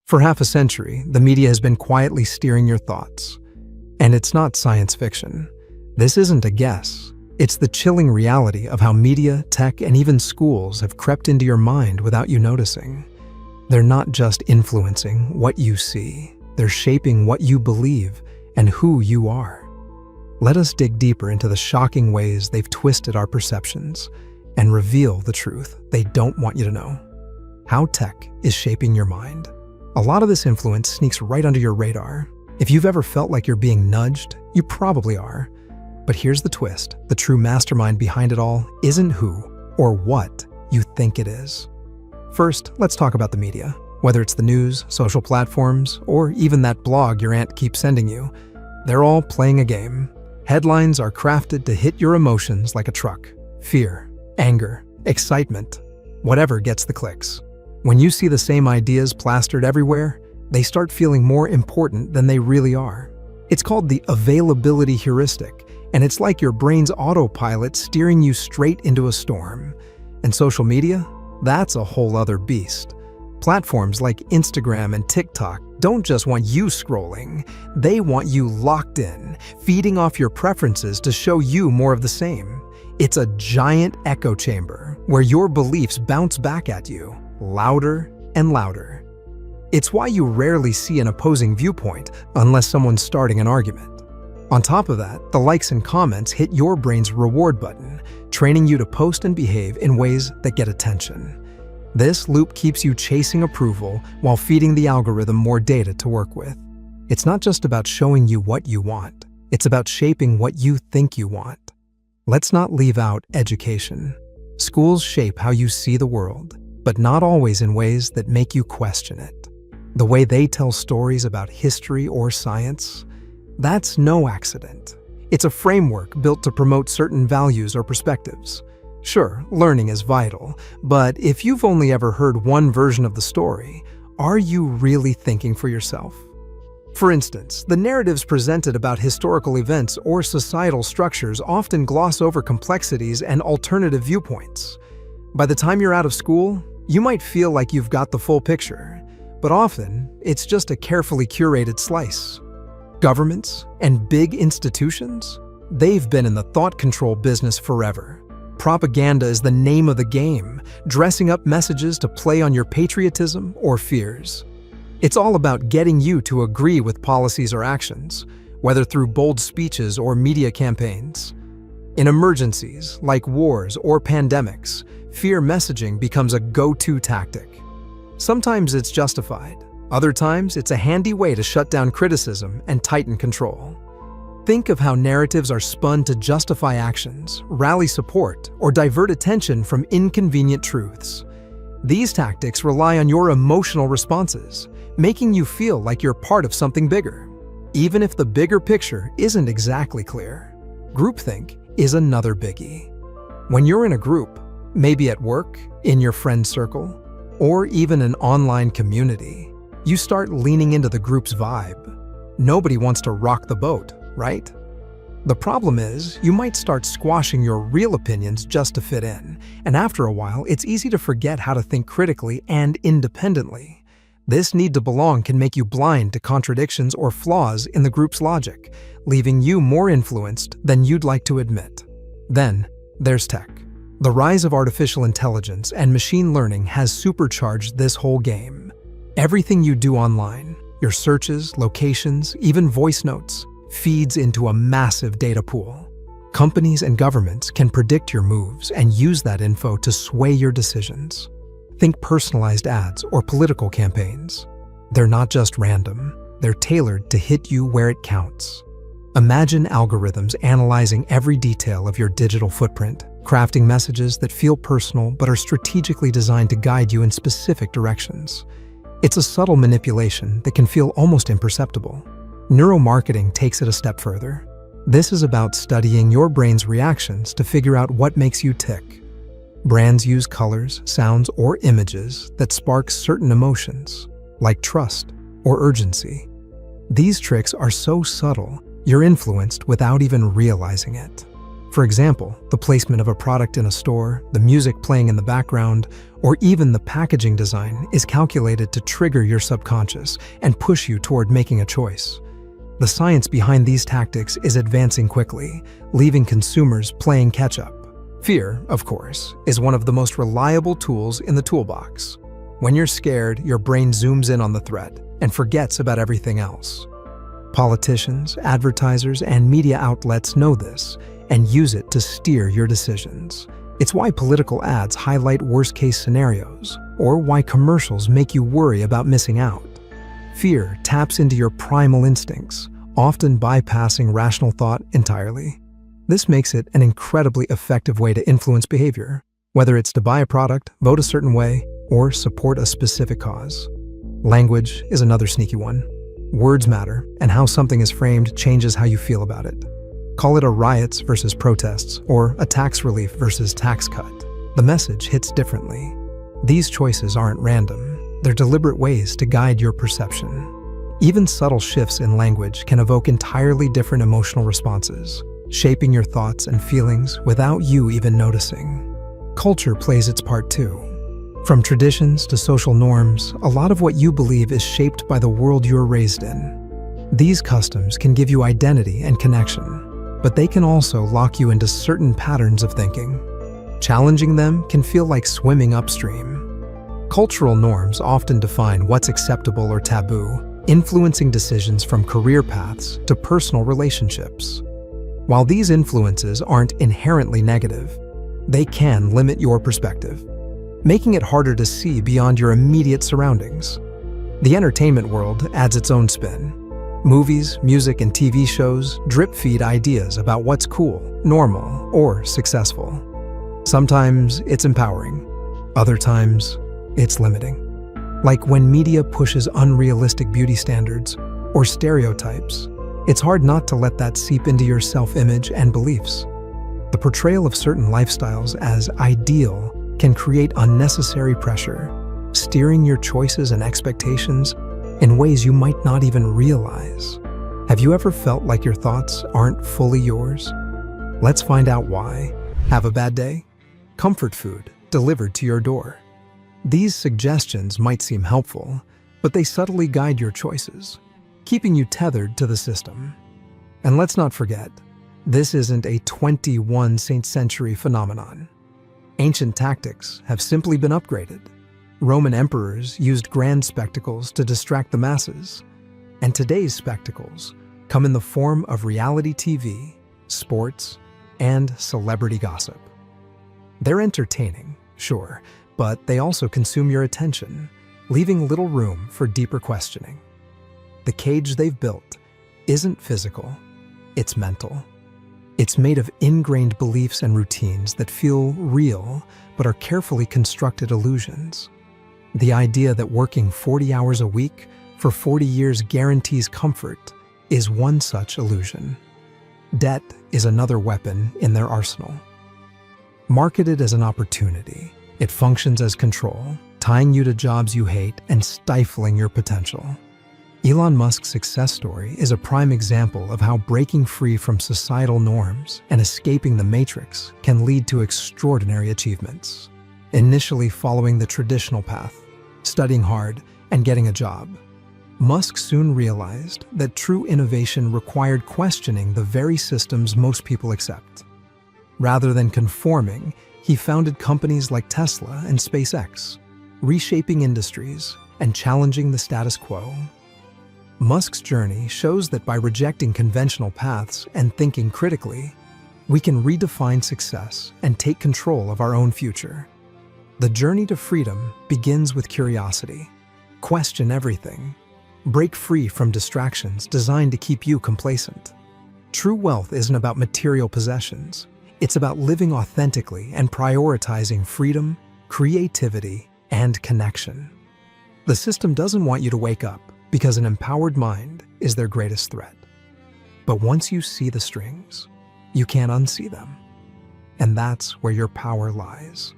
For half a century, the media has been quietly steering your thoughts. And it's not science fiction. This isn't a guess. It's the chilling reality of how media, tech, and even schools have crept into your mind without you noticing. They're not just influencing what you see. They're shaping what you believe and who you are. Let us dig deeper into the shocking ways they've twisted our perceptions and reveal the truth they don't want you to know. How tech is shaping your mind. A lot of this influence sneaks right under your radar. If you've ever felt like you're being nudged, you probably are. But here's the twist. The true mastermind behind it all isn't who or what you think it is. First, let's talk about the media. Whether it's the news, social platforms, or even that blog your aunt keeps sending you, they're all playing a game. Headlines are crafted to hit your emotions like a truck. Fear, anger, excitement, whatever gets the clicks. When you see the same ideas plastered everywhere, they start feeling more important than they really are. It's called the availability heuristic, and it's like your brain's autopilot steering you straight into a storm. And social media? That's a whole other beast. Platforms like Instagram and TikTok don't just want you scrolling, they want you locked in, feeding off your preferences to show you more of the same. It's a giant echo chamber where your beliefs bounce back at you, louder and louder. It's why you rarely see an opposing viewpoint unless someone's starting an argument. On top of that, the likes and comments hit your brain's reward button, training you to post and behave in ways that get attention. This loop keeps you chasing approval while feeding the algorithm more data to work with. It's not just about showing you what you want, it's about shaping what you think you want. Let's not leave out education. Schools shape how you see the world, but not always in ways that make you question it. The way they tell stories about history or science, that's no accident. It's a framework built to promote certain values or perspectives. Sure, learning is vital, but if you've only ever heard one version of the story, are you really thinking for yourself? For instance, the narratives presented about historical events or societal structures often gloss over complexities and alternative viewpoints. By the time you're out of school, you might feel like you've got the full picture, but often it's just a carefully curated slice. Governments and big institutions, they've been in the thought control business forever. Propaganda is the name of the game, dressing up messages to play on your patriotism or fears. It's all about getting you to agree with policies or actions, whether through bold speeches or media campaigns. In emergencies, like wars or pandemics, fear messaging becomes a go-to tactic. Sometimes it's justified. Other times, it's a handy way to shut down criticism and tighten control. Think of how narratives are spun to justify actions, rally support, or divert attention from inconvenient truths. These tactics rely on your emotional responses, making you feel like you're part of something bigger, even if the bigger picture isn't exactly clear. Groupthink is another biggie. When you're in a group, maybe at work, in your friend circle, or even an online community, you start leaning into the group's vibe. Nobody wants to rock the boat, right? The problem is, you might start squashing your real opinions just to fit in, and after a while, it's easy to forget how to think critically and independently. This need to belong can make you blind to contradictions or flaws in the group's logic, leaving you more influenced than you'd like to admit. Then, there's tech. The rise of artificial intelligence and machine learning has supercharged this whole game. Everything you do online, your searches, locations, even voice notes, feeds into a massive data pool. Companies and governments can predict your moves and use that info to sway your decisions. Think personalized ads or political campaigns. They're not just random, they're tailored to hit you where it counts. Imagine algorithms analyzing every detail of your digital footprint, crafting messages that feel personal but are strategically designed to guide you in specific directions. It's a subtle manipulation that can feel almost imperceptible. Neuromarketing takes it a step further. This is about studying your brain's reactions to figure out what makes you tick. Brands use colors, sounds, or images that spark certain emotions, like trust or urgency. These tricks are so subtle, you're influenced without even realizing it. For example, the placement of a product in a store, the music playing in the background, or even the packaging design is calculated to trigger your subconscious and push you toward making a choice. The science behind these tactics is advancing quickly, leaving consumers playing catch-up. Fear, of course, is one of the most reliable tools in the toolbox. When you're scared, your brain zooms in on the threat and forgets about everything else. Politicians, advertisers, and media outlets know this and use it to steer your decisions. It's why political ads highlight worst-case scenarios, or why commercials make you worry about missing out. Fear taps into your primal instincts, often bypassing rational thought entirely. This makes it an incredibly effective way to influence behavior, whether it's to buy a product, vote a certain way, or support a specific cause. Language is another sneaky one. Words matter, and how something is framed changes how you feel about it. Call it a riots versus protests, or a tax relief versus tax cut. The message hits differently. These choices aren't random. They're deliberate ways to guide your perception. Even subtle shifts in language can evoke entirely different emotional responses, shaping your thoughts and feelings without you even noticing. Culture plays its part too. From traditions to social norms, a lot of what you believe is shaped by the world you're raised in. These customs can give you identity and connection, but they can also lock you into certain patterns of thinking. Challenging them can feel like swimming upstream. Cultural norms often define what's acceptable or taboo, influencing decisions from career paths to personal relationships. While these influences aren't inherently negative, they can limit your perspective, making it harder to see beyond your immediate surroundings. The entertainment world adds its own spin. Movies, music, and TV shows drip-feed ideas about what's cool, normal, or successful. Sometimes it's empowering. Other times, it's limiting. Like when media pushes unrealistic beauty standards or stereotypes, it's hard not to let that seep into your self-image and beliefs. The portrayal of certain lifestyles as ideal can create unnecessary pressure, steering your choices and expectations in ways you might not even realize. Have you ever felt like your thoughts aren't fully yours? Let's find out why. Have a bad day? Comfort food delivered to your door. These suggestions might seem helpful, but they subtly guide your choices, keeping you tethered to the system. And let's not forget, this isn't a 21st century phenomenon. Ancient tactics have simply been upgraded. Roman emperors used grand spectacles to distract the masses, and today's spectacles come in the form of reality TV, sports, and celebrity gossip. They're entertaining, sure, but they also consume your attention, leaving little room for deeper questioning. The cage they've built isn't physical, it's mental. It's made of ingrained beliefs and routines that feel real, but are carefully constructed illusions. The idea that working 40 hours a week for 40 years guarantees comfort is one such illusion. Debt is another weapon in their arsenal. Marketed as an opportunity, it functions as control, tying you to jobs you hate and stifling your potential. Elon Musk's success story is a prime example of how breaking free from societal norms and escaping the matrix can lead to extraordinary achievements. Initially following the traditional path, studying hard, and getting a job, Musk soon realized that true innovation required questioning the very systems most people accept. Rather than conforming, he founded companies like Tesla and SpaceX, reshaping industries and challenging the status quo. Musk's journey shows that by rejecting conventional paths and thinking critically, we can redefine success and take control of our own future. The journey to freedom begins with curiosity. Question everything. Break free from distractions designed to keep you complacent. True wealth isn't about material possessions. It's about living authentically and prioritizing freedom, creativity, and connection. The system doesn't want you to wake up because an empowered mind is their greatest threat. But once you see the strings, you can't unsee them. And that's where your power lies.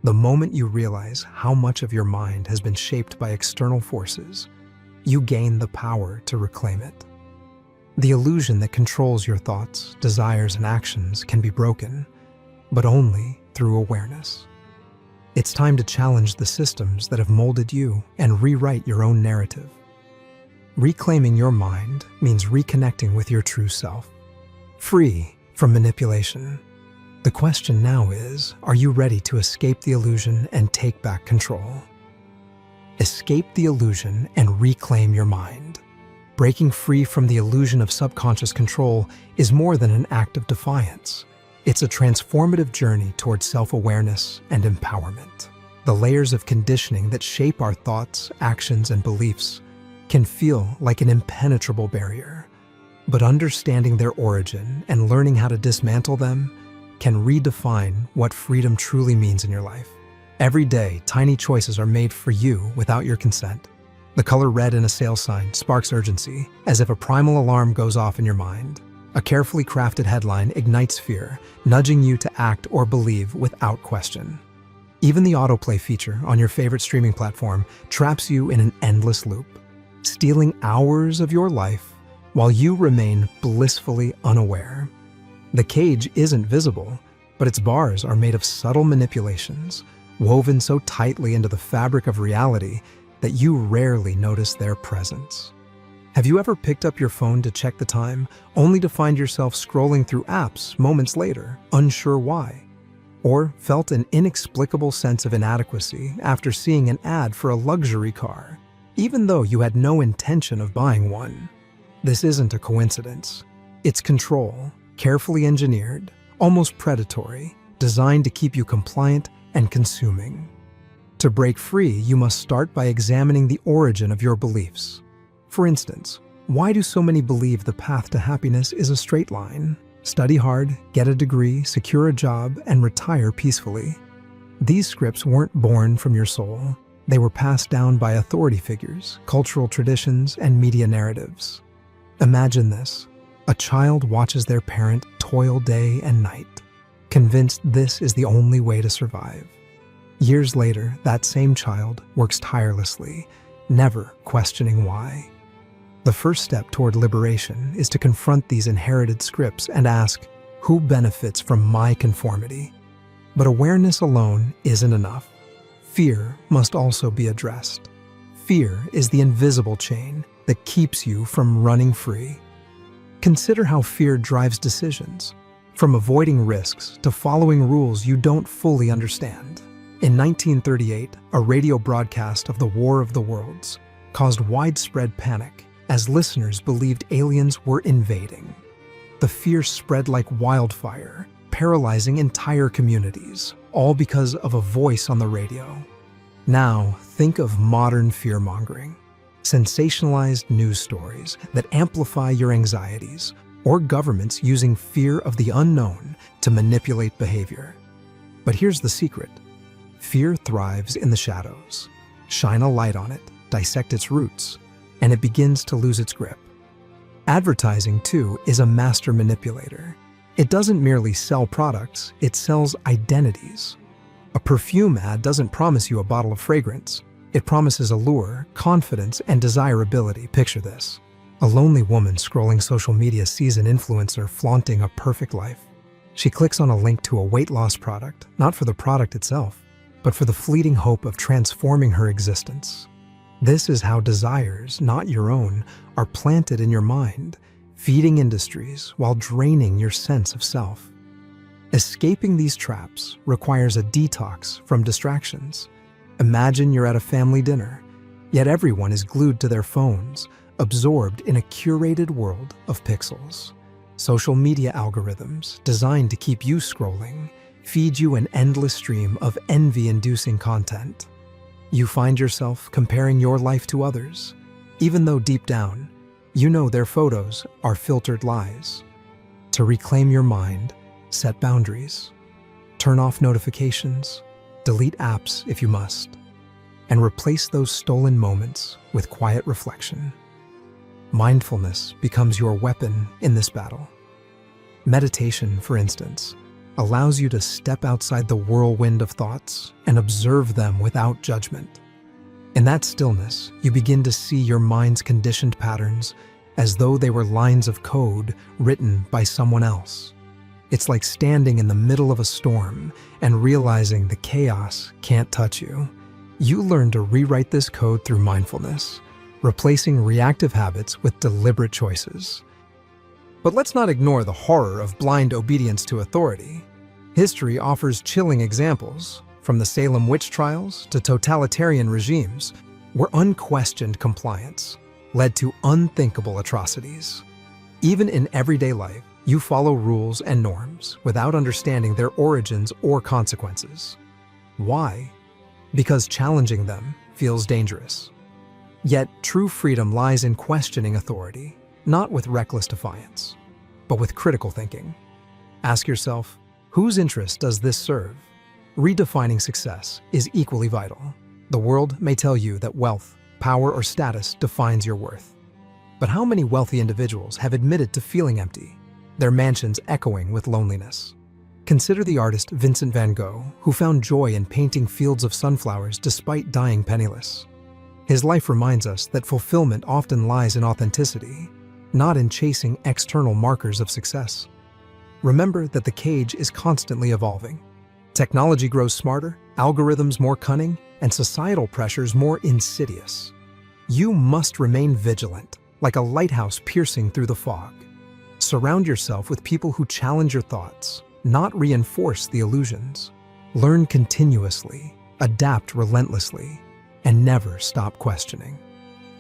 The moment you realize how much of your mind has been shaped by external forces, you gain the power to reclaim it. The illusion that controls your thoughts, desires, and actions can be broken, but only through awareness. It's time to challenge the systems that have molded you and rewrite your own narrative. Reclaiming your mind means reconnecting with your true self, free from manipulation. The question now is, are you ready to escape the illusion and take back control? Escape the illusion and reclaim your mind. Breaking free from the illusion of subconscious control is more than an act of defiance. It's a transformative journey towards self-awareness and empowerment. The layers of conditioning that shape our thoughts, actions, and beliefs can feel like an impenetrable barrier, but understanding their origin and learning how to dismantle them can redefine what freedom truly means in your life. Every day, tiny choices are made for you without your consent. The color red in a sales sign sparks urgency, as if a primal alarm goes off in your mind. A carefully crafted headline ignites fear, nudging you to act or believe without question. Even the autoplay feature on your favorite streaming platform traps you in an endless loop, stealing hours of your life while you remain blissfully unaware. The cage isn't visible, but its bars are made of subtle manipulations, woven so tightly into the fabric of reality that you rarely notice their presence. Have you ever picked up your phone to check the time, only to find yourself scrolling through apps moments later, unsure why? Or felt an inexplicable sense of inadequacy after seeing an ad for a luxury car, even though you had no intention of buying one? This isn't a coincidence. It's control, carefully engineered, almost predatory, designed to keep you compliant and consuming. To break free, you must start by examining the origin of your beliefs. For instance, why do so many believe the path to happiness is a straight line? Study hard, get a degree, secure a job, and retire peacefully. These scripts weren't born from your soul. They were passed down by authority figures, cultural traditions, and media narratives. Imagine this. A child watches their parent toil day and night, convinced this is the only way to survive. Years later, that same child works tirelessly, never questioning why. The first step toward liberation is to confront these inherited scripts and ask, who benefits from my conformity? But awareness alone isn't enough. Fear must also be addressed. Fear is the invisible chain that keeps you from running free. Consider how fear drives decisions, from avoiding risks to following rules you don't fully understand. In 1938, a radio broadcast of the War of the Worlds caused widespread panic as listeners believed aliens were invading. The fear spread like wildfire, paralyzing entire communities, all because of a voice on the radio. Now, think of modern fear-mongering. Sensationalized news stories that amplify your anxieties, or governments using fear of the unknown to manipulate behavior. But here's the secret. Fear thrives in the shadows. Shine a light on it, dissect its roots, and it begins to lose its grip. Advertising, too, is a master manipulator. It doesn't merely sell products, it sells identities. A perfume ad doesn't promise you a bottle of fragrance. It promises allure, confidence, and desirability. Picture this. A lonely woman scrolling social media sees an influencer flaunting a perfect life. She clicks on a link to a weight loss product, not for the product itself, but for the fleeting hope of transforming her existence. This is how desires, not your own, are planted in your mind, feeding industries while draining your sense of self. Escaping these traps requires a detox from distractions. Imagine you're at a family dinner, yet everyone is glued to their phones, absorbed in a curated world of pixels. Social media algorithms, designed to keep you scrolling, feed you an endless stream of envy-inducing content. You find yourself comparing your life to others, even though deep down, you know their photos are filtered lies. To reclaim your mind, set boundaries. Turn off notifications, delete apps if you must, and replace those stolen moments with quiet reflection. Mindfulness becomes your weapon in this battle. Meditation, for instance, allows you to step outside the whirlwind of thoughts and observe them without judgment. In that stillness, you begin to see your mind's conditioned patterns as though they were lines of code written by someone else. It's like standing in the middle of a storm and realizing the chaos can't touch you. You learn to rewrite this code through mindfulness, replacing reactive habits with deliberate choices. But let's not ignore the horror of blind obedience to authority. History offers chilling examples, from the Salem witch trials to totalitarian regimes, where unquestioned compliance led to unthinkable atrocities. Even in everyday life, you follow rules and norms without understanding their origins or consequences. Why? Because challenging them feels dangerous. Yet, true freedom lies in questioning authority, not with reckless defiance, but with critical thinking. Ask yourself, whose interest does this serve? Redefining success is equally vital. The world may tell you that wealth, power, or status defines your worth. But how many wealthy individuals have admitted to feeling empty, their mansions echoing with loneliness? Consider the artist Vincent van Gogh, who found joy in painting fields of sunflowers despite dying penniless. His life reminds us that fulfillment often lies in authenticity, not in chasing external markers of success. Remember that the cage is constantly evolving. Technology grows smarter, algorithms more cunning, and societal pressures more insidious. You must remain vigilant, like a lighthouse piercing through the fog. Surround yourself with people who challenge your thoughts, not reinforce the illusions. Learn continuously, adapt relentlessly, and never stop questioning.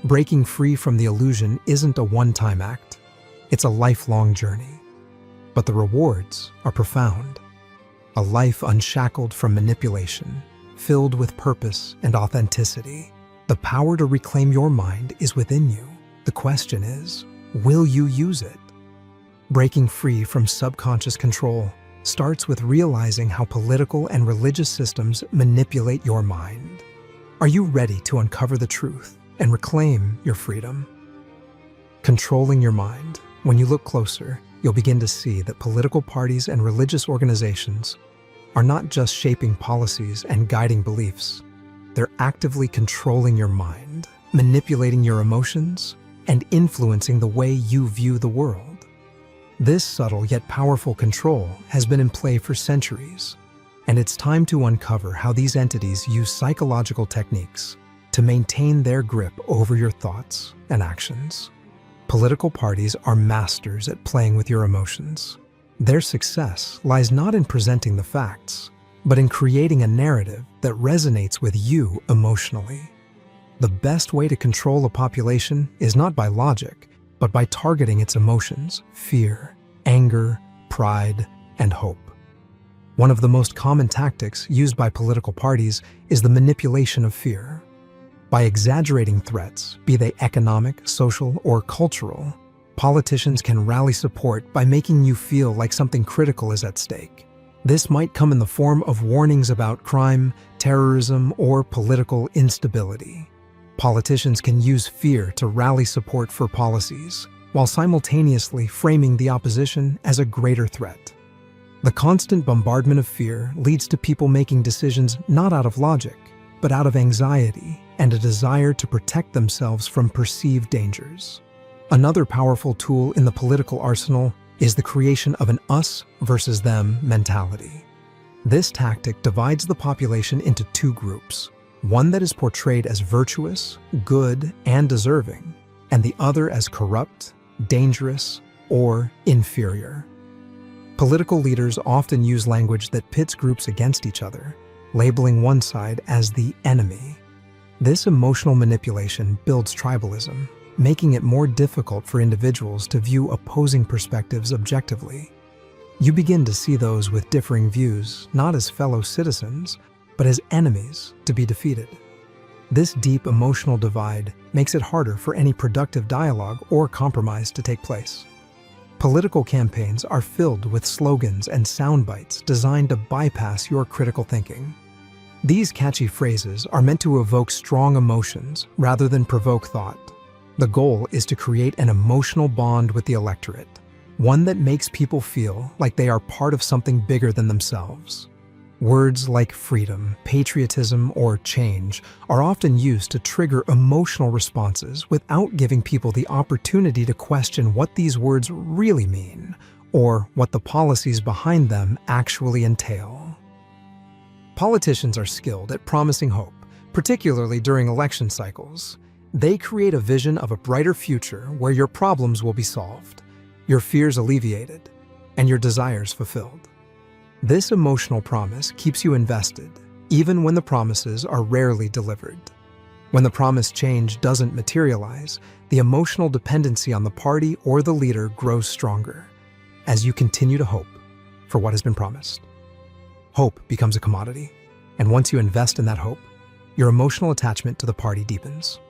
Breaking free from the illusion isn't a one-time act. It's a lifelong journey. But the rewards are profound. A life unshackled from manipulation, filled with purpose and authenticity. The power to reclaim your mind is within you. The question is, will you use it? Breaking free from subconscious control starts with realizing how political and religious systems manipulate your mind. Are you ready to uncover the truth and reclaim your freedom? Controlling your mind. When you look closer, you'll begin to see that political parties and religious organizations are not just shaping policies and guiding beliefs. They're actively controlling your mind, manipulating your emotions, and influencing the way you view the world. This subtle yet powerful control has been in play for centuries, and it's time to uncover how these entities use psychological techniques to maintain their grip over your thoughts and actions. Political parties are masters at playing with your emotions. Their success lies not in presenting the facts, but in creating a narrative that resonates with you emotionally. The best way to control a population is not by logic, but by targeting its emotions: fear, anger, pride, and hope. One of the most common tactics used by political parties is the manipulation of fear. By exaggerating threats, be they economic, social, or cultural, politicians can rally support by making you feel like something critical is at stake. This might come in the form of warnings about crime, terrorism, or political instability. Politicians can use fear to rally support for policies, while simultaneously framing the opposition as a greater threat. The constant bombardment of fear leads to people making decisions not out of logic, but out of anxiety and a desire to protect themselves from perceived dangers. Another powerful tool in the political arsenal is the creation of an us versus them mentality. This tactic divides the population into two groups, one that is portrayed as virtuous, good, and deserving, and the other as corrupt, dangerous, or inferior. Political leaders often use language that pits groups against each other, labeling one side as the enemy. This emotional manipulation builds tribalism, making it more difficult for individuals to view opposing perspectives objectively. You begin to see those with differing views not as fellow citizens, but as enemies to be defeated. This deep emotional divide makes it harder for any productive dialogue or compromise to take place. Political campaigns are filled with slogans and sound bites designed to bypass your critical thinking. These catchy phrases are meant to evoke strong emotions rather than provoke thought. The goal is to create an emotional bond with the electorate, one that makes people feel like they are part of something bigger than themselves. Words like freedom, patriotism, or change are often used to trigger emotional responses without giving people the opportunity to question what these words really mean or what the policies behind them actually entail. Politicians are skilled at promising hope, particularly during election cycles. They create a vision of a brighter future where your problems will be solved, your fears alleviated, and your desires fulfilled. This emotional promise keeps you invested, even when the promises are rarely delivered. When the promised change doesn't materialize, the emotional dependency on the party or the leader grows stronger as you continue to hope for what has been promised. Hope becomes a commodity, and once you invest in that hope, your emotional attachment to the party deepens.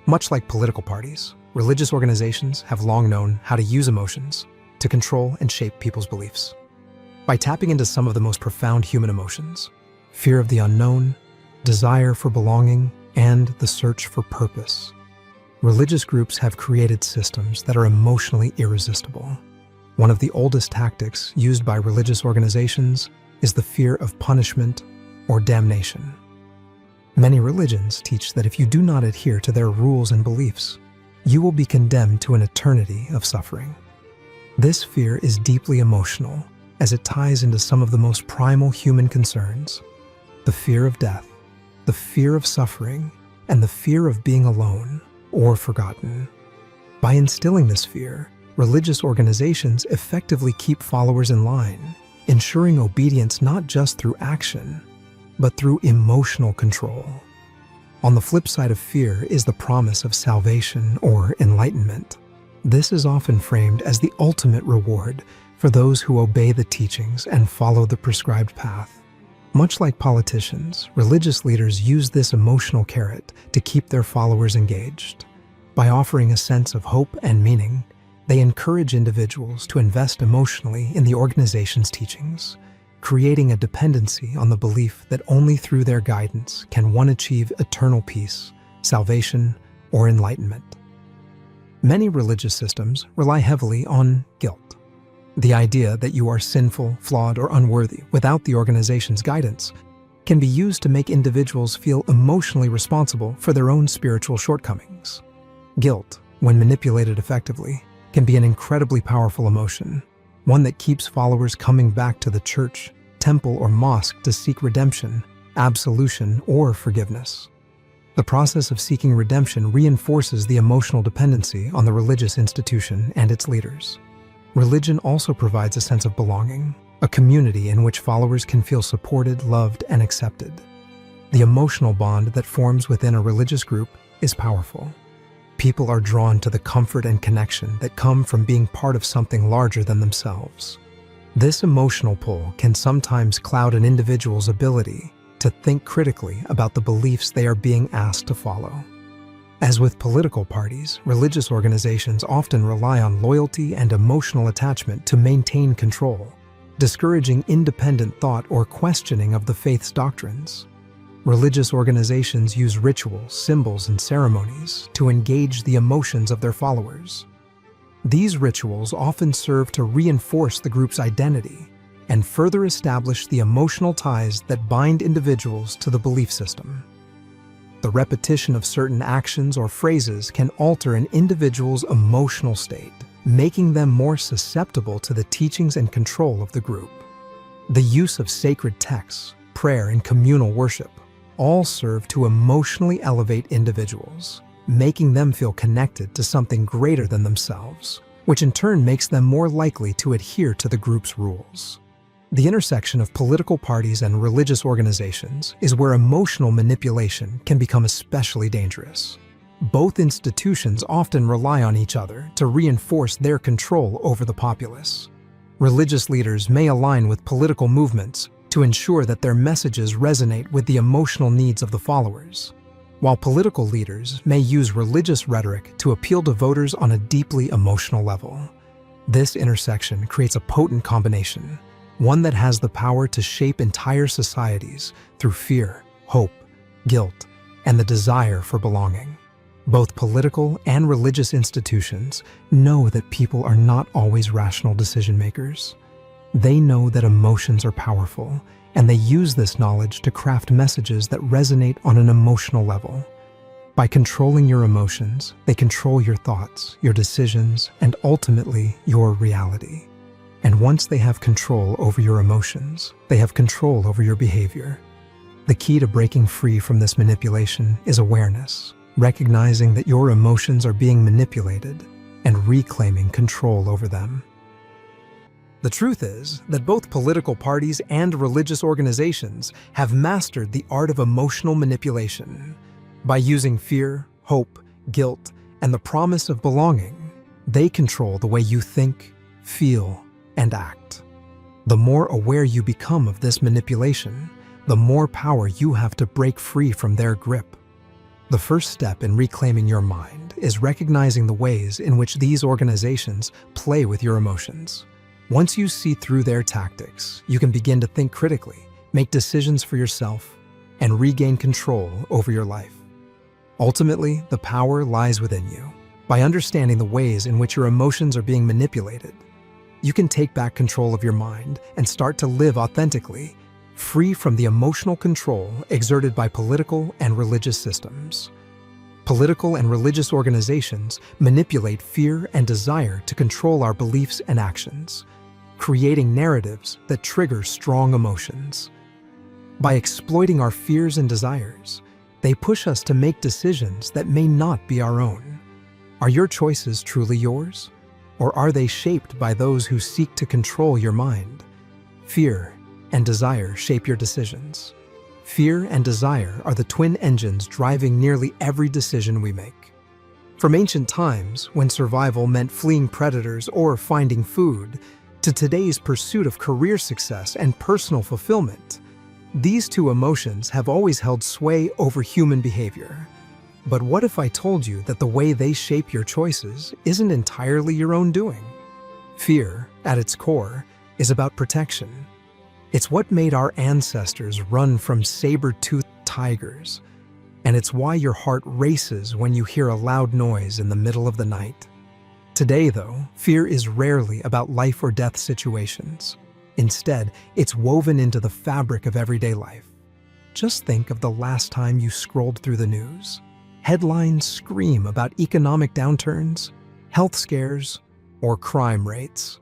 Much like political parties, religious organizations have long known how to use emotions to control and shape people's beliefs. By tapping into some of the most profound human emotions, fear of the unknown, desire for belonging, and the search for purpose, religious groups have created systems that are emotionally irresistible. One of the oldest tactics used by religious organizations is the fear of punishment or damnation. Many religions teach that if you do not adhere to their rules and beliefs, you will be condemned to an eternity of suffering. This fear is deeply emotional, as it ties into some of the most primal human concerns: the fear of death, the fear of suffering, and the fear of being alone or forgotten. By instilling this fear, religious organizations effectively keep followers in line, ensuring obedience not just through action, but through emotional control. On the flip side of fear is the promise of salvation or enlightenment. This is often framed as the ultimate reward for those who obey the teachings and follow the prescribed path. Much like politicians, religious leaders use this emotional carrot to keep their followers engaged. By offering a sense of hope and meaning, they encourage individuals to invest emotionally in the organization's teachings, creating a dependency on the belief that only through their guidance can one achieve eternal peace, salvation, or enlightenment. Many religious systems rely heavily on guilt. The idea that you are sinful, flawed, or unworthy without the organization's guidance can be used to make individuals feel emotionally responsible for their own spiritual shortcomings. Guilt, when manipulated effectively, can be an incredibly powerful emotion, one that keeps followers coming back to the church, temple, or mosque to seek redemption, absolution, or forgiveness. The process of seeking redemption reinforces the emotional dependency on the religious institution and its leaders. Religion also provides a sense of belonging, a community in which followers can feel supported, loved, and accepted. The emotional bond that forms within a religious group is powerful. People are drawn to the comfort and connection that come from being part of something larger than themselves. This emotional pull can sometimes cloud an individual's ability to think critically about the beliefs they are being asked to follow. As with political parties, religious organizations often rely on loyalty and emotional attachment to maintain control, discouraging independent thought or questioning of the faith's doctrines. Religious organizations use rituals, symbols, and ceremonies to engage the emotions of their followers. These rituals often serve to reinforce the group's identity and further establish the emotional ties that bind individuals to the belief system. The repetition of certain actions or phrases can alter an individual's emotional state, making them more susceptible to the teachings and control of the group. The use of sacred texts, prayer, and communal worship all serve to emotionally elevate individuals, making them feel connected to something greater than themselves, which in turn makes them more likely to adhere to the group's rules. The intersection of political parties and religious organizations is where emotional manipulation can become especially dangerous. Both institutions often rely on each other to reinforce their control over the populace. Religious leaders may align with political movements to ensure that their messages resonate with the emotional needs of the followers, while political leaders may use religious rhetoric to appeal to voters on a deeply emotional level. This intersection creates a potent combination, one that has the power to shape entire societies through fear, hope, guilt, and the desire for belonging. Both political and religious institutions know that people are not always rational decision makers. They know that emotions are powerful, and they use this knowledge to craft messages that resonate on an emotional level. By controlling your emotions, they control your thoughts, your decisions, and ultimately your reality. And once they have control over your emotions, they have control over your behavior. The key to breaking free from this manipulation is awareness, recognizing that your emotions are being manipulated and reclaiming control over them. The truth is that both political parties and religious organizations have mastered the art of emotional manipulation. By using fear, hope, guilt, and the promise of belonging, they control the way you think, feel, and act. The more aware you become of this manipulation, the more power you have to break free from their grip. The first step in reclaiming your mind is recognizing the ways in which these organizations play with your emotions. Once you see through their tactics, you can begin to think critically, make decisions for yourself, and regain control over your life. Ultimately, the power lies within you. By understanding the ways in which your emotions are being manipulated, you can take back control of your mind and start to live authentically, free from the emotional control exerted by political and religious systems. Political and religious organizations manipulate fear and desire to control our beliefs and actions, creating narratives that trigger strong emotions. By exploiting our fears and desires, they push us to make decisions that may not be our own. Are your choices truly yours? Or are they shaped by those who seek to control your mind? Fear and desire shape your decisions. Fear and desire are the twin engines driving nearly every decision we make. From ancient times, when survival meant fleeing predators or finding food, to today's pursuit of career success and personal fulfillment, these two emotions have always held sway over human behavior. But what if I told you that the way they shape your choices isn't entirely your own doing? Fear, at its core, is about protection. It's what made our ancestors run from saber-toothed tigers, and it's why your heart races when you hear a loud noise in the middle of the night. Today, though, fear is rarely about life or death situations. Instead, it's woven into the fabric of everyday life. Just think of the last time you scrolled through the news. Headlines scream about economic downturns, health scares, or crime rates.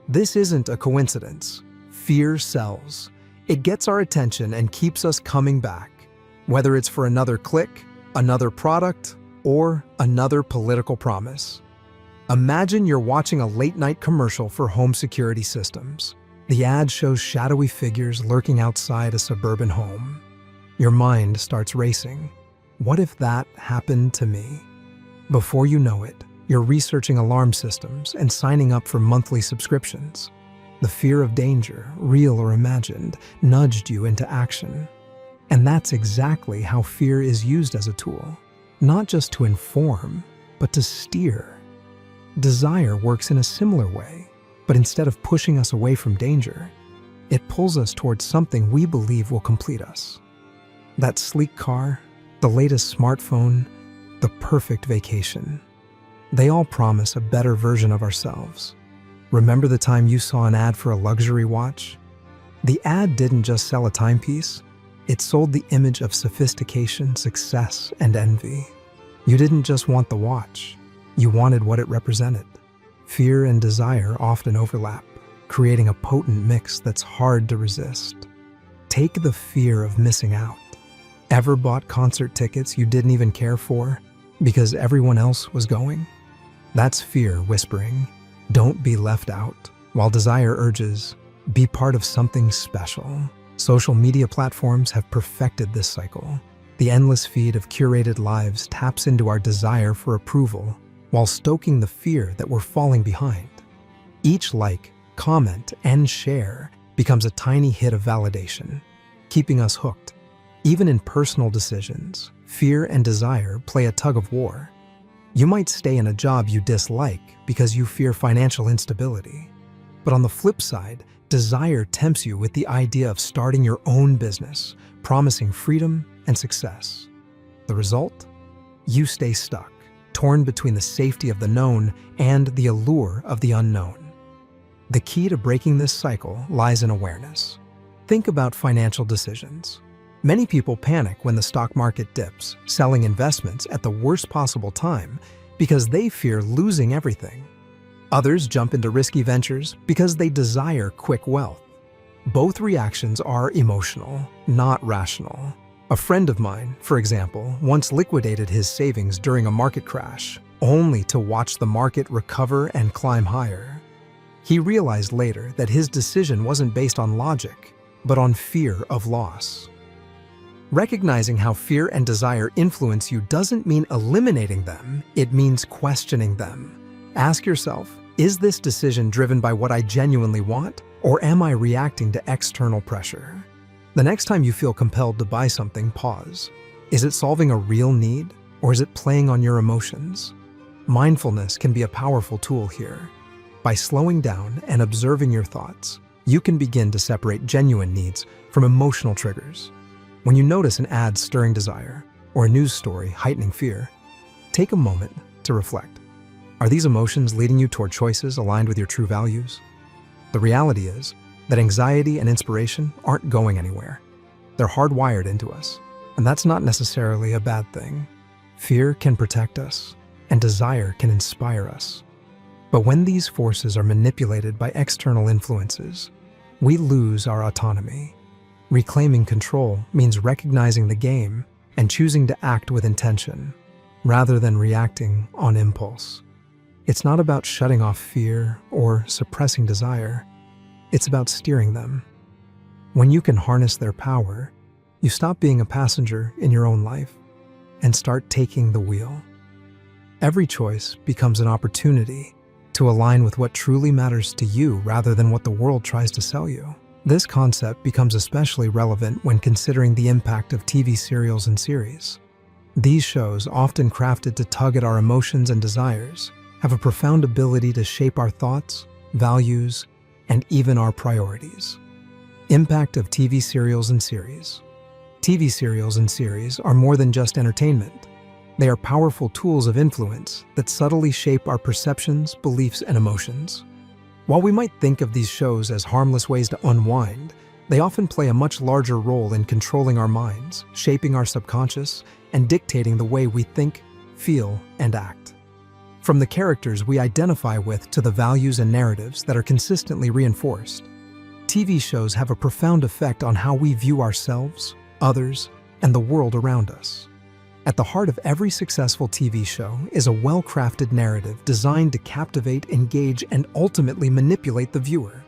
This isn't a coincidence. Fear sells. It gets our attention and keeps us coming back, whether it's for another click, another product, or another political promise. Imagine you're watching a late-night commercial for home security systems. The ad shows shadowy figures lurking outside a suburban home. Your mind starts racing. What if that happened to me? Before you know it, you're researching alarm systems and signing up for monthly subscriptions. The fear of danger, real or imagined, nudged you into action. And that's exactly how fear is used as a tool, not just to inform, but to steer. Desire works in a similar way, but instead of pushing us away from danger, it pulls us towards something we believe will complete us. That sleek car, the latest smartphone, the perfect vacation. They all promise a better version of ourselves. Remember the time you saw an ad for a luxury watch? The ad didn't just sell a timepiece, it sold the image of sophistication, success, and envy. You didn't just want the watch, you wanted what it represented. Fear and desire often overlap, creating a potent mix that's hard to resist. Take the fear of missing out. Ever bought concert tickets you didn't even care for because everyone else was going? That's fear whispering, don't be left out, while desire urges, be part of something special. Social media platforms have perfected this cycle. The endless feed of curated lives taps into our desire for approval while stoking the fear that we're falling behind. Each like, comment, and share becomes a tiny hit of validation, keeping us hooked. Even in personal decisions, fear and desire play a tug-of-war. You might stay in a job you dislike because you fear financial instability. But on the flip side, desire tempts you with the idea of starting your own business, promising freedom and success. The result? You stay stuck, torn between the safety of the known and the allure of the unknown. The key to breaking this cycle lies in awareness. Think about financial decisions. Many people panic when the stock market dips, selling investments at the worst possible time because they fear losing everything. Others jump into risky ventures because they desire quick wealth. Both reactions are emotional, not rational. A friend of mine, for example, once liquidated his savings during a market crash, only to watch the market recover and climb higher. He realized later that his decision wasn't based on logic, but on fear of loss. Recognizing how fear and desire influence you doesn't mean eliminating them, it means questioning them. Ask yourself, is this decision driven by what I genuinely want, or am I reacting to external pressure? The next time you feel compelled to buy something, pause. Is it solving a real need, or is it playing on your emotions? Mindfulness can be a powerful tool here. By slowing down and observing your thoughts, you can begin to separate genuine needs from emotional triggers. When you notice an ad stirring desire, or a news story heightening fear, take a moment to reflect. Are these emotions leading you toward choices aligned with your true values? The reality is that anxiety and inspiration aren't going anywhere. They're hardwired into us, and that's not necessarily a bad thing. Fear can protect us, and desire can inspire us. But when these forces are manipulated by external influences, we lose our autonomy. Reclaiming control means recognizing the game and choosing to act with intention, rather than reacting on impulse. It's not about shutting off fear or suppressing desire. It's about steering them. When you can harness their power, you stop being a passenger in your own life and start taking the wheel. Every choice becomes an opportunity to align with what truly matters to you rather than what the world tries to sell you. This concept becomes especially relevant when considering the impact of TV serials and series. These shows, often crafted to tug at our emotions and desires, have a profound ability to shape our thoughts, values, and even our priorities. Impact of TV serials and series. TV serials and series are more than just entertainment. They are powerful tools of influence that subtly shape our perceptions, beliefs, and emotions. While we might think of these shows as harmless ways to unwind, they often play a much larger role in controlling our minds, shaping our subconscious, and dictating the way we think, feel, and act. From the characters we identify with to the values and narratives that are consistently reinforced, TV shows have a profound effect on how we view ourselves, others, and the world around us. At the heart of every successful TV show is a well-crafted narrative designed to captivate, engage, and ultimately manipulate the viewer.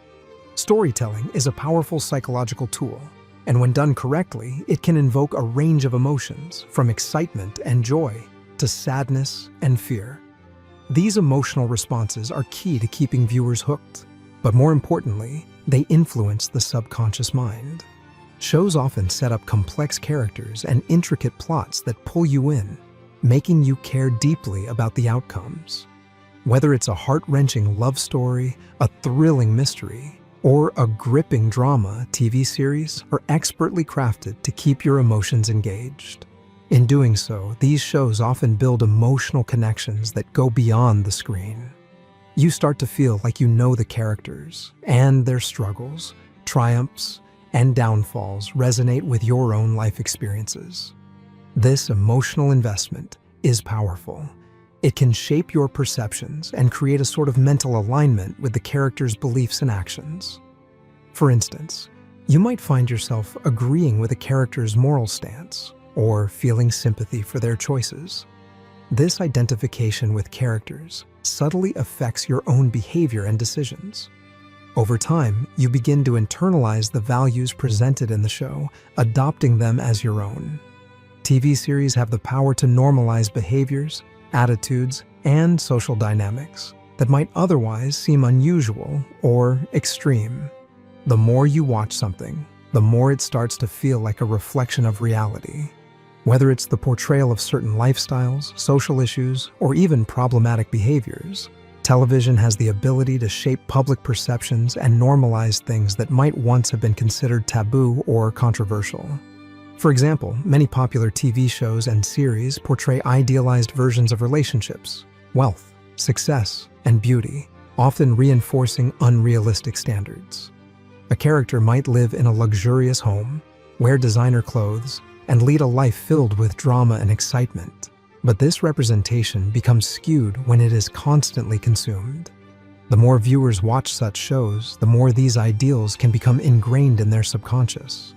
Storytelling is a powerful psychological tool, and when done correctly, it can invoke a range of emotions, from excitement and joy to sadness and fear. These emotional responses are key to keeping viewers hooked, but more importantly, they influence the subconscious mind. Shows often set up complex characters and intricate plots that pull you in, making you care deeply about the outcomes. Whether it's a heart-wrenching love story, a thrilling mystery, or a gripping drama, TV series are expertly crafted to keep your emotions engaged. In doing so, these shows often build emotional connections that go beyond the screen. You start to feel like you know the characters, and their struggles, triumphs, and downfalls resonate with your own life experiences. This emotional investment is powerful. It can shape your perceptions and create a sort of mental alignment with the character's beliefs and actions. For instance, you might find yourself agreeing with a character's moral stance, or feeling sympathy for their choices. This identification with characters subtly affects your own behavior and decisions. Over time, you begin to internalize the values presented in the show, adopting them as your own. TV series have the power to normalize behaviors, attitudes, and social dynamics that might otherwise seem unusual or extreme. The more you watch something, the more it starts to feel like a reflection of reality. Whether it's the portrayal of certain lifestyles, social issues, or even problematic behaviors, television has the ability to shape public perceptions and normalize things that might once have been considered taboo or controversial. For example, many popular TV shows and series portray idealized versions of relationships, wealth, success, and beauty, often reinforcing unrealistic standards. A character might live in a luxurious home, wear designer clothes, and lead a life filled with drama and excitement. But this representation becomes skewed when it is constantly consumed. The more viewers watch such shows, the more these ideals can become ingrained in their subconscious.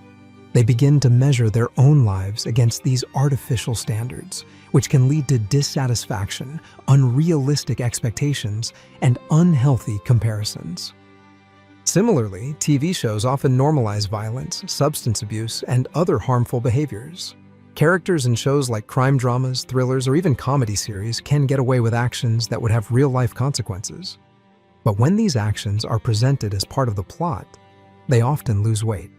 They begin to measure their own lives against these artificial standards, which can lead to dissatisfaction, unrealistic expectations, and unhealthy comparisons. Similarly, TV shows often normalize violence, substance abuse, and other harmful behaviors. Characters in shows like crime dramas, thrillers, or even comedy series can get away with actions that would have real-life consequences. But when these actions are presented as part of the plot, they often lose weight.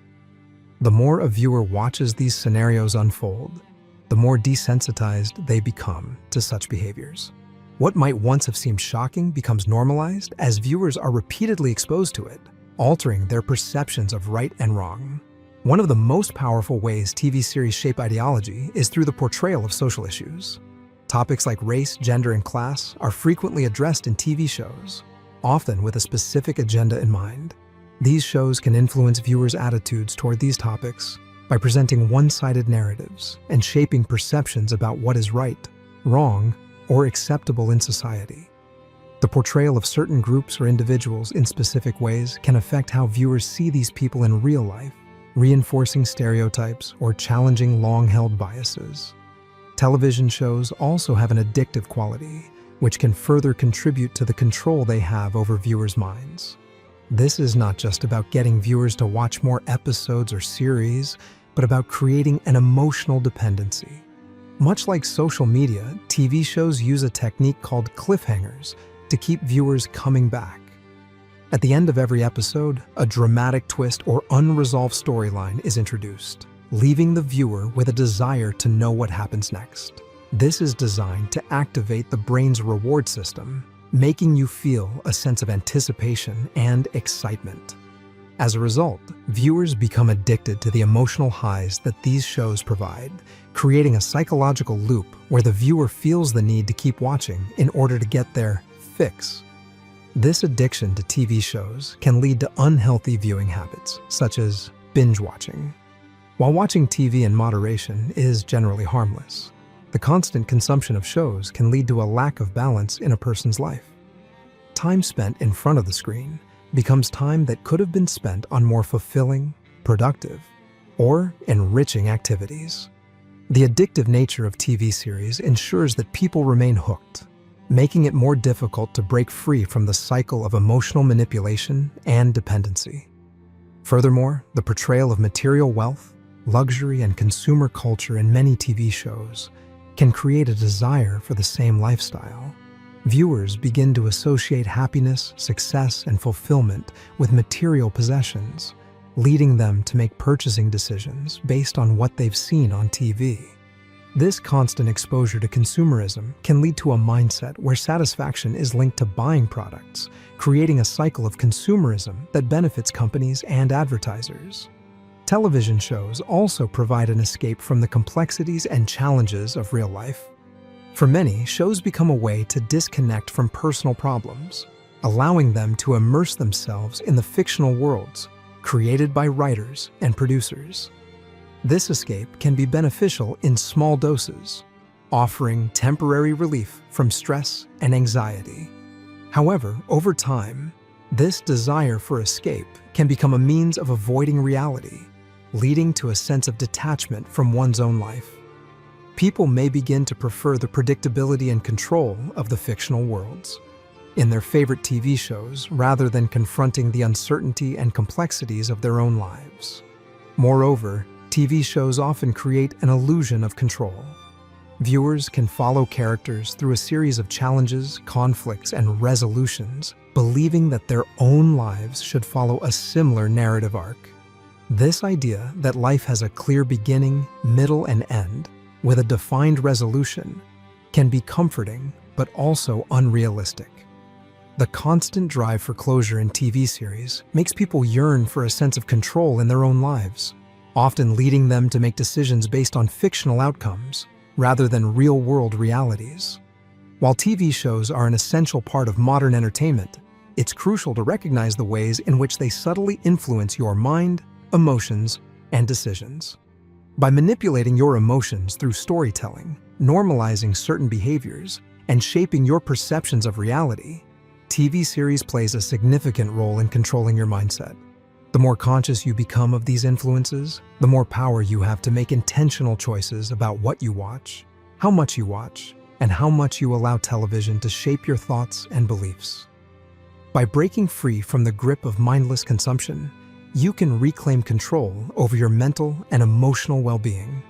The more a viewer watches these scenarios unfold, the more desensitized they become to such behaviors. What might once have seemed shocking becomes normalized as viewers are repeatedly exposed to it, altering their perceptions of right and wrong. One of the most powerful ways TV series shape ideology is through the portrayal of social issues. Topics like race, gender, and class are frequently addressed in TV shows, often with a specific agenda in mind. These shows can influence viewers' attitudes toward these topics by presenting one-sided narratives and shaping perceptions about what is right, wrong, or acceptable in society. The portrayal of certain groups or individuals in specific ways can affect how viewers see these people in real life, reinforcing stereotypes or challenging long-held biases. Television shows also have an addictive quality, which can further contribute to the control they have over viewers' minds. This is not just about getting viewers to watch more episodes or series, but about creating an emotional dependency. Much like social media, TV shows use a technique called cliffhangers to keep viewers coming back. At the end of every episode, a dramatic twist or unresolved storyline is introduced, leaving the viewer with a desire to know what happens next. This is designed to activate the brain's reward system, making you feel a sense of anticipation and excitement. As a result, viewers become addicted to the emotional highs that these shows provide, creating a psychological loop where the viewer feels the need to keep watching in order to get their fix. This addiction to TV shows can lead to unhealthy viewing habits, such as binge watching. While watching TV in moderation is generally harmless, the constant consumption of shows can lead to a lack of balance in a person's life. Time spent in front of the screen becomes time that could have been spent on more fulfilling, productive, or enriching activities. The addictive nature of TV series ensures that people remain hooked, making it more difficult to break free from the cycle of emotional manipulation and dependency. Furthermore, the portrayal of material wealth, luxury, and consumer culture in many TV shows can create a desire for the same lifestyle. Viewers begin to associate happiness, success, and fulfillment with material possessions, leading them to make purchasing decisions based on what they've seen on TV. This constant exposure to consumerism can lead to a mindset where satisfaction is linked to buying products, creating a cycle of consumerism that benefits companies and advertisers. Television shows also provide an escape from the complexities and challenges of real life. For many, shows become a way to disconnect from personal problems, allowing them to immerse themselves in the fictional worlds created by writers and producers. This escape can be beneficial in small doses, offering temporary relief from stress and anxiety. However, over time, this desire for escape can become a means of avoiding reality, leading to a sense of detachment from one's own life. People may begin to prefer the predictability and control of the fictional worlds in their favorite TV shows rather than confronting the uncertainty and complexities of their own lives. Moreover, TV shows often create an illusion of control. Viewers can follow characters through a series of challenges, conflicts, and resolutions, believing that their own lives should follow a similar narrative arc. This idea that life has a clear beginning, middle, and end, with a defined resolution, can be comforting but also unrealistic. The constant drive for closure in TV series makes people yearn for a sense of control in their own lives, often leading them to make decisions based on fictional outcomes rather than real-world realities. While TV shows are an essential part of modern entertainment, it's crucial to recognize the ways in which they subtly influence your mind, emotions, and decisions. By manipulating your emotions through storytelling, normalizing certain behaviors, and shaping your perceptions of reality, TV series plays a significant role in controlling your mindset. The more conscious you become of these influences, the more power you have to make intentional choices about what you watch, how much you watch, and how much you allow television to shape your thoughts and beliefs. By breaking free from the grip of mindless consumption, you can reclaim control over your mental and emotional well-being.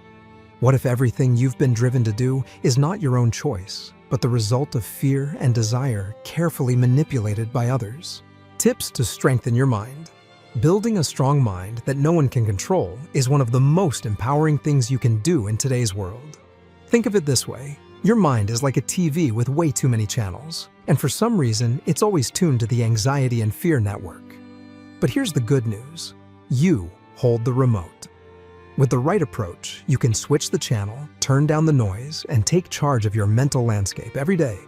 What if everything you've been driven to do is not your own choice, but the result of fear and desire carefully manipulated by others? Tips to strengthen your mind. Building a strong mind that no one can control is one of the most empowering things you can do in today's world. Think of it this way. Your mind is like a TV with way too many channels, and for some reason, it's always tuned to the anxiety and fear network. But here's the good news. You hold the remote. With the right approach, you can switch the channel, turn down the noise, and take charge of your mental landscape every day.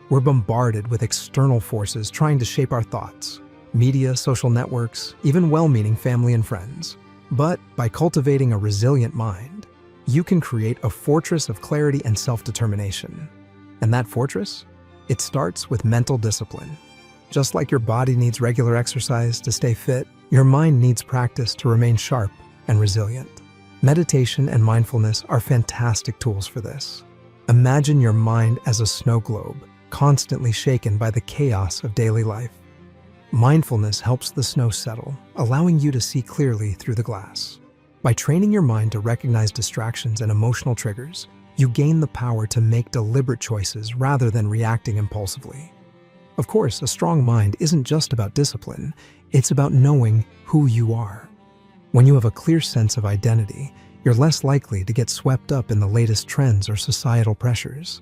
We're bombarded with external forces trying to shape our thoughts. Media, social networks, even well-meaning family and friends. But by cultivating a resilient mind, you can create a fortress of clarity and self-determination. And that fortress? It starts with mental discipline. Just like your body needs regular exercise to stay fit, your mind needs practice to remain sharp and resilient. Meditation and mindfulness are fantastic tools for this. Imagine your mind as a snow globe, constantly shaken by the chaos of daily life. Mindfulness helps the snow settle, allowing you to see clearly through the glass. By training your mind to recognize distractions and emotional triggers, you gain the power to make deliberate choices rather than reacting impulsively. Of course, a strong mind isn't just about discipline, it's about knowing who you are. When you have a clear sense of identity, you're less likely to get swept up in the latest trends or societal pressures.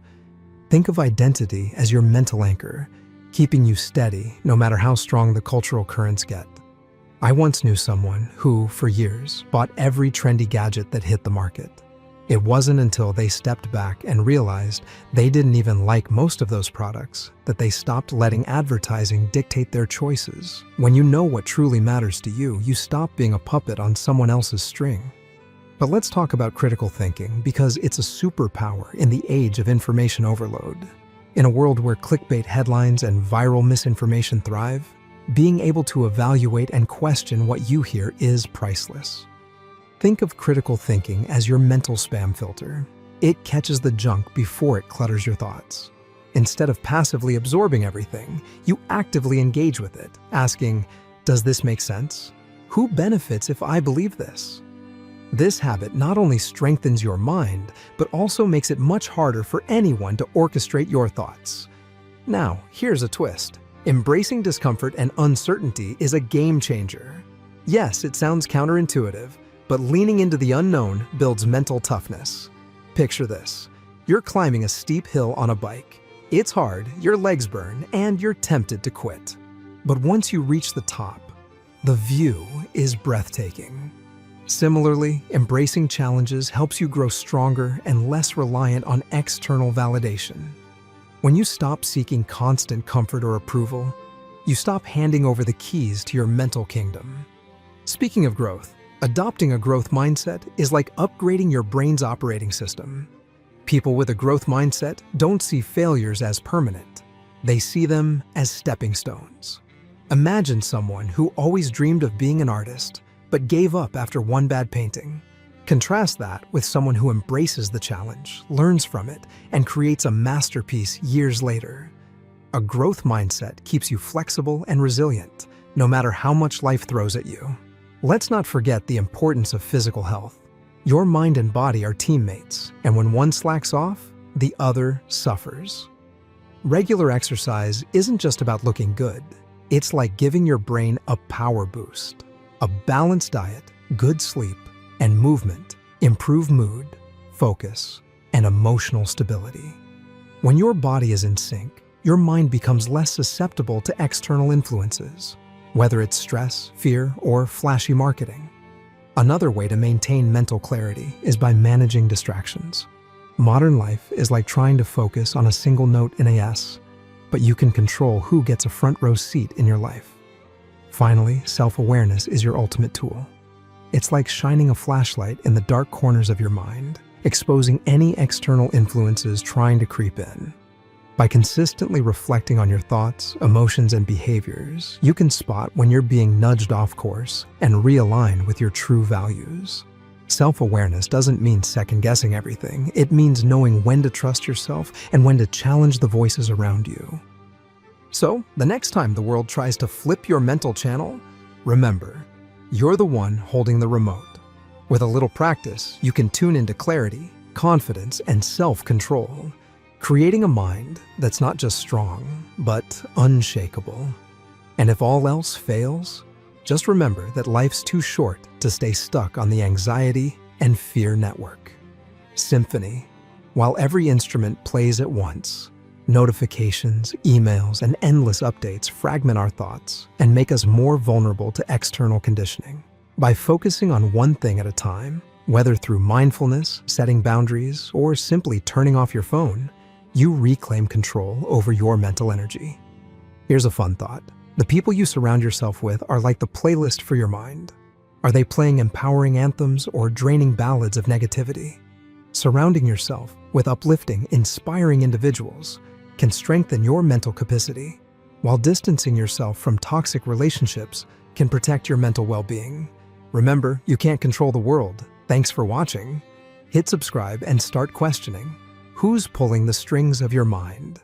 Think of identity as your mental anchor, keeping you steady no matter how strong the cultural currents get. I once knew someone who, for years, bought every trendy gadget that hit the market. It wasn't until they stepped back and realized they didn't even like most of those products that they stopped letting advertising dictate their choices. When you know what truly matters to you, you stop being a puppet on someone else's string. But let's talk about critical thinking because it's a superpower in the age of information overload. In a world where clickbait headlines and viral misinformation thrive, being able to evaluate and question what you hear is priceless. Think of critical thinking as your mental spam filter. It catches the junk before it clutters your thoughts. Instead of passively absorbing everything, you actively engage with it, asking, does this make sense? Who benefits if I believe this? This habit not only strengthens your mind, but also makes it much harder for anyone to orchestrate your thoughts. Now, here's a twist. Embracing discomfort and uncertainty is a game changer. Yes, it sounds counterintuitive, but leaning into the unknown builds mental toughness. Picture this. You're climbing a steep hill on a bike. It's hard, your legs burn, and you're tempted to quit. But once you reach the top, the view is breathtaking. Similarly, embracing challenges helps you grow stronger and less reliant on external validation. When you stop seeking constant comfort or approval, you stop handing over the keys to your mental kingdom. Speaking of growth, adopting a growth mindset is like upgrading your brain's operating system. People with a growth mindset don't see failures as permanent. They see them as stepping stones. Imagine someone who always dreamed of being an artist, but gave up after one bad painting. Contrast that with someone who embraces the challenge, learns from it, and creates a masterpiece years later. A growth mindset keeps you flexible and resilient, no matter how much life throws at you. Let's not forget the importance of physical health. Your mind and body are teammates, and when one slacks off, the other suffers. Regular exercise isn't just about looking good. It's like giving your brain a power boost. A balanced diet, good sleep, and movement improve mood, focus, and emotional stability. When your body is in sync, your mind becomes less susceptible to external influences, whether it's stress, fear, or flashy marketing. Another way to maintain mental clarity is by managing distractions. Modern life is like trying to focus on a single note in a S. but you can control who gets a front row seat in your life. Finally, self-awareness is your ultimate tool. It's like shining a flashlight in the dark corners of your mind, exposing any external influences trying to creep in. By consistently reflecting on your thoughts, emotions, and behaviors, you can spot when you're being nudged off course and realign with your true values. Self-awareness doesn't mean second-guessing everything. It means knowing when to trust yourself and when to challenge the voices around you. So, the next time the world tries to flip your mental channel, remember, you're the one holding the remote. With a little practice, you can tune into clarity, confidence, and self-control, creating a mind that's not just strong, but unshakable. And if all else fails, just remember that life's too short to stay stuck on the anxiety and fear network. Symphony. While every instrument plays at once, notifications, emails, and endless updates fragment our thoughts and make us more vulnerable to external conditioning. By focusing on one thing at a time, whether through mindfulness, setting boundaries, or simply turning off your phone, you reclaim control over your mental energy. Here's a fun thought. The people you surround yourself with are like the playlist for your mind. Are they playing empowering anthems or draining ballads of negativity? Surrounding yourself with uplifting, inspiring individuals can strengthen your mental capacity, while distancing yourself from toxic relationships can protect your mental well-being. Remember, you can't control the world. Thanks for watching. Hit subscribe and start questioning. Who's pulling the strings of your mind?